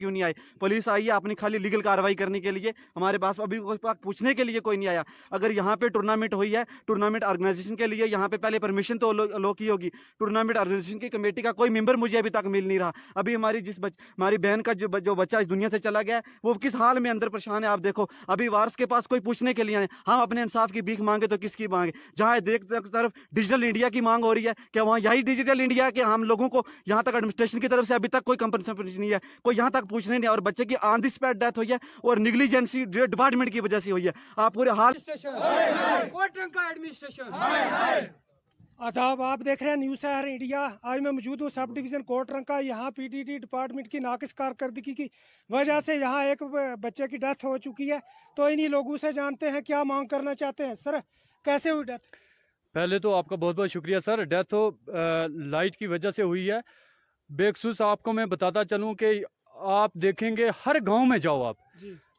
क्यों नहीं आई? पुलिस आई है अपनी खाली लीगल कार्रवाई करने के लिए, हमारे पास अभी पूछने के लिए कोई नहीं आया। अगर यहाँ पे टूर्नामेंट हुई है, टूर्नामेंट ऑर्गेनाइजेशन के लिए यहाँ पे पहले परमिशन तो लो की होगी। टूर्नामेंट ऑर्गेनाइजेशन की कमेटी का कोई मेंबर मुझे अभी तक मिल नहीं रहा। अभी हमारी हमारी बहन का जो बच्चा इस दुनिया से चला गया है, वो किस हाल में अंदर परेशान है आप देखो। अभी वारस के पास कोई पूछने के लिए नहीं। हम अपने इंसाफ की भीख मांगे तो किसकी मांगे? जहाँ देख तरफ डिजिटल इंडिया की मांग हो रही है, क्या वहाँ यही डिजिटल इंडिया है कि हम लोगों को यहाँ तक एडमिनिस्ट्रेशन की तरफ से अभी तक कोई कंपनसेशन नहीं है, कोई यहाँ तक पूछने नहीं है, और बच्चे की ऑन द स्पॉट डेथ हुई है और निगलिजेंसी डिपार्टमेंट की वजह से हुई है। आप पूरे हाल आदाब, आप देख रहे हैं न्यूज़ शहर इंडिया। आज मैं मौजूद हूँ सब डिवीज़न कोटरंका। यहाँ पीटीटी डिपार्टमेंट की नाकिस कारकर्दगी की वजह से यहाँ एक बच्चे की डेथ हो चुकी है। तो इन्हीं लोगों से जानते हैं क्या मांग करना चाहते हैं। सर, कैसे हुई डेथ? पहले तो आपका बहुत बहुत शुक्रिया सर। डेथ तो लाइट की वजह से हुई है। बेखसूस आपको मैं बताता चलूँ कि आप देखेंगे हर गांव में जाओ आप,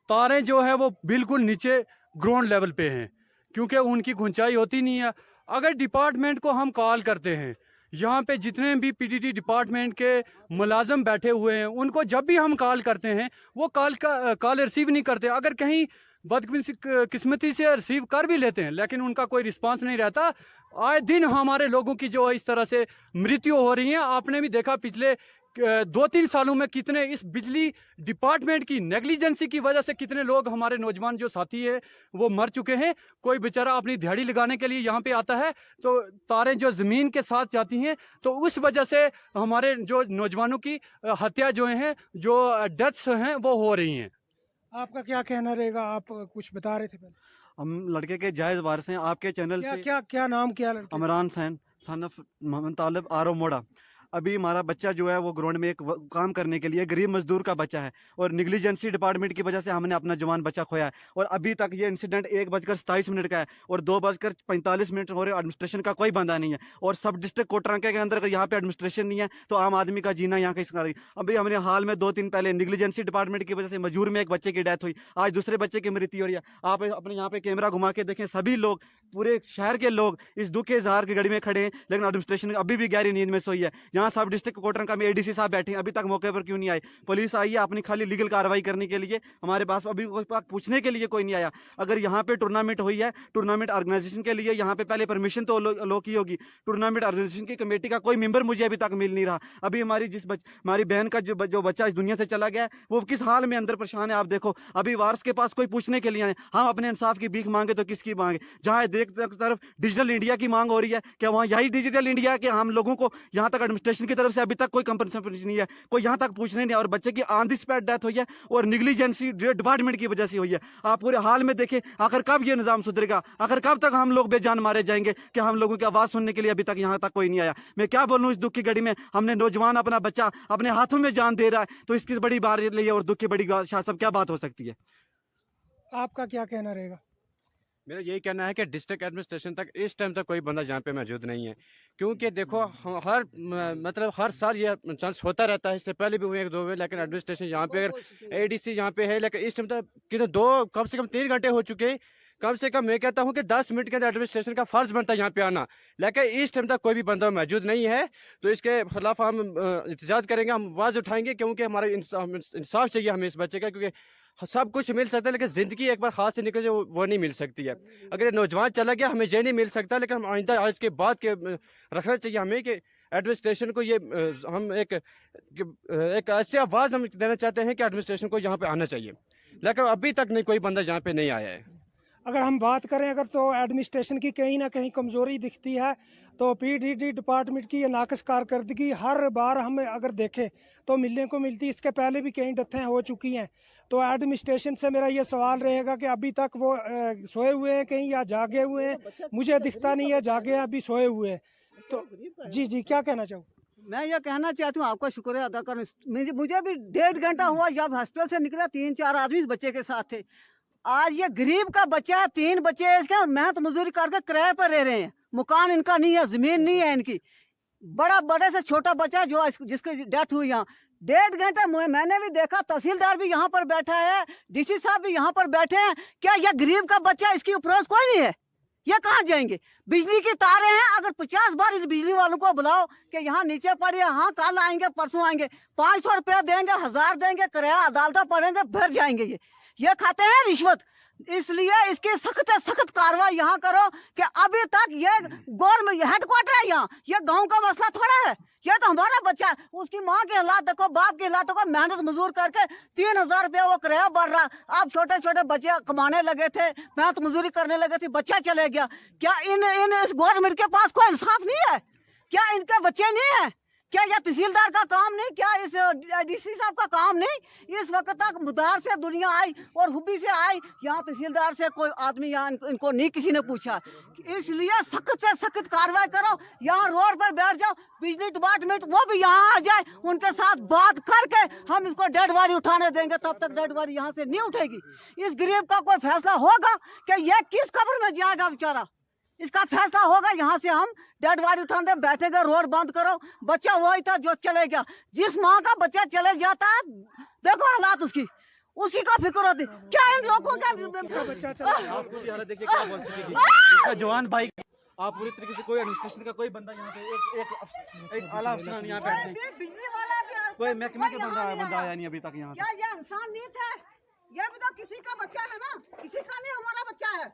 तारे जो है वो बिल्कुल नीचे ग्राउंड लेवल पे हैं, क्योंकि उनकी ऊंचाई होती नहीं है। अगर डिपार्टमेंट को हम कॉल करते हैं, यहाँ पे जितने भी पीटीटी डिपार्टमेंट के मुलाजम बैठे हुए हैं, उनको जब भी हम कॉल करते हैं वो कॉल रिसीव नहीं करते। अगर कहीं बदकिस्मती से रिसीव कर भी लेते हैं, लेकिन उनका कोई रिस्पांस नहीं रहता। आए दिन हमारे लोगों की जो इस तरह से मृत्यु हो रही है। आपने भी देखा पिछले 2-3 सालों में कितने इस बिजली डिपार्टमेंट की नेग्लिजेंसी की वजह से कितने लोग हमारे नौजवान जो साथी है वो मर चुके हैं। कोई बेचारा अपनी दिहाड़ी लगाने के लिए यहाँ पे आता है तो तारें जो ज़मीन के साथ जाती हैं, तो उस वजह से हमारे जो नौजवानों की हत्या जो हैं, जो डेथ्स हैं, वो हो रही हैं। आपका क्या कहना रहेगा? आप कुछ बता रहे थे पहले। हम लड़के के जायज़ वारिस हैं। आपके चैनल क्या से क्या क्या नाम क्या लड़के? अमरान सैन सन ऑफ मोहम्मद तालिब आरो मोड़ा। अभी हमारा बच्चा जो है वो ग्राउंड में एक काम करने के लिए, गरीब मजदूर का बच्चा है, और निगलिजेंसी डिपार्टमेंट की वजह से हमने अपना जवान बच्चा खोया है। और अभी तक ये इंसिडेंट 1:27 का है और 2:45 हो रहे, एडमिनिस्ट्रेशन का कोई बंदा नहीं है। और सब डिस्ट्रिक्ट कोटरंका के अंदर अगर यहाँ पे एडमिनिस्ट्रेशन नहीं है तो आम आदमी का जीना यहाँ किस कर रही। अभी हमने हाल में 2 दिन पहले निगलिजेंसी डिपार्टमेंट की वजह से मजूर में एक बच्चे की डेथ हुई, आज दूसरे बच्चे की मृत्यु हो रही है। आप अपने यहाँ पे कैमरा घुमा के देखें, सभी लोग, पूरे शहर के लोग इस दुख के इजहार की घड़ी में खड़े हैं, लेकिन एडमिनिस्ट्रेशन अभी भी गहरी नींद में सोई है। यहाँ सब डिस्ट्रिक्ट कोटरंका में एडीसी साहब बैठे हैं, अभी तक मौके पर क्यों नहीं आए? पुलिस आई है अपनी खाली लीगल कार्रवाई करने के लिए, हमारे पास अभी पूछने के लिए कोई नहीं आया। अगर यहाँ पे टूर्नामेंट हुई है, टूर्नामेंट ऑर्गेनाइजेशन के लिए यहाँ पे पहले परमिशन तो लो की होगी। टूर्नामेंट ऑर्गेनाइजेशन की कमेटी का कोई मेंबर मुझे अभी तक मिल नहीं रहा। अभी हमारी बहन का जो बच्चा इस दुनिया से चला गया है, वो किस हाल में अंदर परेशान है आप देखो। अभी वारस के पास कोई पूछने के लिए नहीं। हम अपने इंसाफ की भीख मांगे तो किसकी मांगे? जहाँ देख तरफ डिजिटल इंडिया की मांग हो रही है, क्या वहाँ यही डिजिटल इंडिया है कि हम लोगों को यहाँ तक एडमिनिस्ट्रेशन की तरफ से अभी तक कोई कंपनसेशन नहीं है, कोई यहाँ तक पूछने नहीं है, और बच्चे की ऑन द स्पॉट डेथ हुई है और निगलिजेंसी डिपार्टमेंट की वजह से हुई है। आप पूरे हाल में देखें, आखिर कब ये निजाम सुधरेगा? आखिर कब तक हम लोग बेजान मारे जाएंगे कि हम लोगों की आवाज़ सुनने के लिए अभी तक यहाँ तक कोई नहीं आया? मैं क्या बोलूँ इस दुख की घड़ी में? हमने नौजवान अपना बच्चा अपने हाथों में जान दे रहा है, तो इसकी बड़ी बात लिए और दुख की बड़ी शाह साहब क्या बात हो सकती है? आपका क्या कहना रहेगा? मेरा यही कहना है कि डिस्ट्रिक्ट एडमिनिस्ट्रेशन तक इस टाइम तक कोई बंदा यहाँ पे मौजूद नहीं है, क्योंकि देखो मतलब हर साल ये चांस होता रहता है। इससे पहले भी हुए 1-2 हुए, लेकिन एडमिनिस्ट्रेशन यहाँ पे, अगर एडीसी यहाँ पे है, लेकिन इस टाइम तक कितने कम से कम 3 घंटे हो चुके हैं। कम से कम मैं कहता हूँ कि 10 मिनट के अंदर एडमिनिस्ट्रेशन का फर्ज बनता है यहाँ पे आना, लेकिन इस टाइम तक कोई भी बंदा मौजूद नहीं है। तो इसके खिलाफ हम एहतजाज करेंगे, हम आवाज़ उठाएंगे, क्योंकि हमारा इंसाफ चाहिए हमें इस बच्चे का। क्योंकि सब कुछ मिल सकता है, लेकिन ज़िंदगी एक बार हाथ से निकल जाए वो नहीं मिल सकती है। अगर ये नौजवान चला गया, हमें ये नहीं मिल सकता, लेकिन हम आइंदा आज के बाद के रखना चाहिए हमें कि एडमिनिस्ट्रेशन को ये हम एक ऐसी आवाज़ हम देना चाहते हैं कि एडमिनिस्ट्रेशन को यहाँ पे आना चाहिए, लेकिन अभी तक नहीं कोई बंदा यहाँ पे नहीं आया है। अगर हम बात करें अगर तो एडमिनिस्ट्रेशन की कहीं ना कहीं कमज़ोरी दिखती है, तो पीटीटी डिपार्टमेंट की ये नाक़िस कारकर्दगी हर बार हम अगर देखें तो मिलने को मिलती। इसके पहले भी कई डेथें हो चुकी हैं। तो एडमिनिस्ट्रेशन से मेरा ये सवाल रहेगा कि अभी तक वो सोए हुए हैं कहीं या जागे हुए हैं? मुझे दिखता नहीं है जागे हैं, अभी सोए हुए हैं। तो जी क्या कहना चाहूँ? मैं ये कहना चाहती हूँ, आपका शुक्रिया अदा करूँ। मुझे भी 1.5 घंटा हुआ जब हॉस्पिटल से निकला, 3-4 आदमी इस बच्चे के साथ थे। आज ये गरीब का बच्चा है, 3 बच्चे हैं इसके, मेहनत मजदूरी करके किराए पर रह रहे हैं। मकान इनका नहीं है, जमीन नहीं है इनकी। बड़े से छोटा बच्चा जो जिसकी डेथ हुई यहाँ 1.5 घंटा मैंने भी देखा, तहसीलदार भी यहाँ पर बैठा है, डीसी साहब भी यहाँ पर बैठे हैं। क्या यह गरीब का बच्चा, इसकी उपरोस कोई नहीं है? ये कहाँ जाएंगे? बिजली की तारें हैं, अगर 50 बार इन बिजली वालों को बुलाओ कि यहाँ नीचे पड़िए, हाँ कल आएंगे परसों आएंगे, 500 रुपया देंगे, 1000 देंगे, किराया अदालत पड़ेंगे, फिर जाएंगे। ये खाते हैं रिश्वत। इसलिए इसकी सख्त से सख्त कार्रवाई यहाँ करो कि अभी तक ये गवर्नमेंट हेडक्वार्टर है यहाँ, ये गांव का मसला थोड़ा है। ये तो हमारा बच्चा है, उसकी माँ के हालात देखो, बाप के हालात देखो, मेहनत मजदूर करके 3000 रुपया वो किराया भर रहा। आप छोटे छोटे बच्चे कमाने लगे थे, मेहनत मजदूरी करने लगे थे, बच्चा चले गया। क्या इन इस गवर्नमेंट के पास कोई इंसाफ नहीं है? क्या इनके बच्चे नहीं है? क्या यह तहसीलदार का काम नहीं? क्या इस डीसी साहब का काम नहीं? इस वक्त तक मुदार से दुनिया आई और हुब्बी से आई, यहाँ तहसीलदार से कोई आदमी यहाँ इनको नहीं किसी ने पूछा। इसलिए सख्त से सख्त कार्रवाई करो, यहाँ रोड पर बैठ जाओ, बिजली डिपार्टमेंट वो भी यहाँ आ जाए, उनके साथ बात करके हम इसको डेड बॉडी उठाने देंगे। तब तक डेड बॉडी यहाँ से नहीं उठेगी। इस गरीब का कोई फैसला होगा कि यह किस कब्र में जाएगा बेचारा, इसका फैसला होगा। यहाँ से हम डेड बॉडी उठाने बैठेगा, रोड बंद करो। बच्चा वही था जो चले गया। जिस माँ का बच्चा चले जाता है, देखो हालात उसकी, उसी का फिक्र होती। क्या इन लोगों का बच्चा चला गया। आप खुद यहाँ देखिए क्या बोल सकेगी इसका जवान भाई। आप पूरी तरीके से कोई एडमिनिस्ट्रेशन का कोई बंदा यहाँ पे एक आला अफसर यहाँ पे बिजली वाला भी कोई महकमे का बंदा आया नहीं अभी तक यहाँ पे। क्या ये इंसान नहीं थे? ये भी तो किसी का बच्चा है ना, किसी का नहीं हमारा बच्चा है।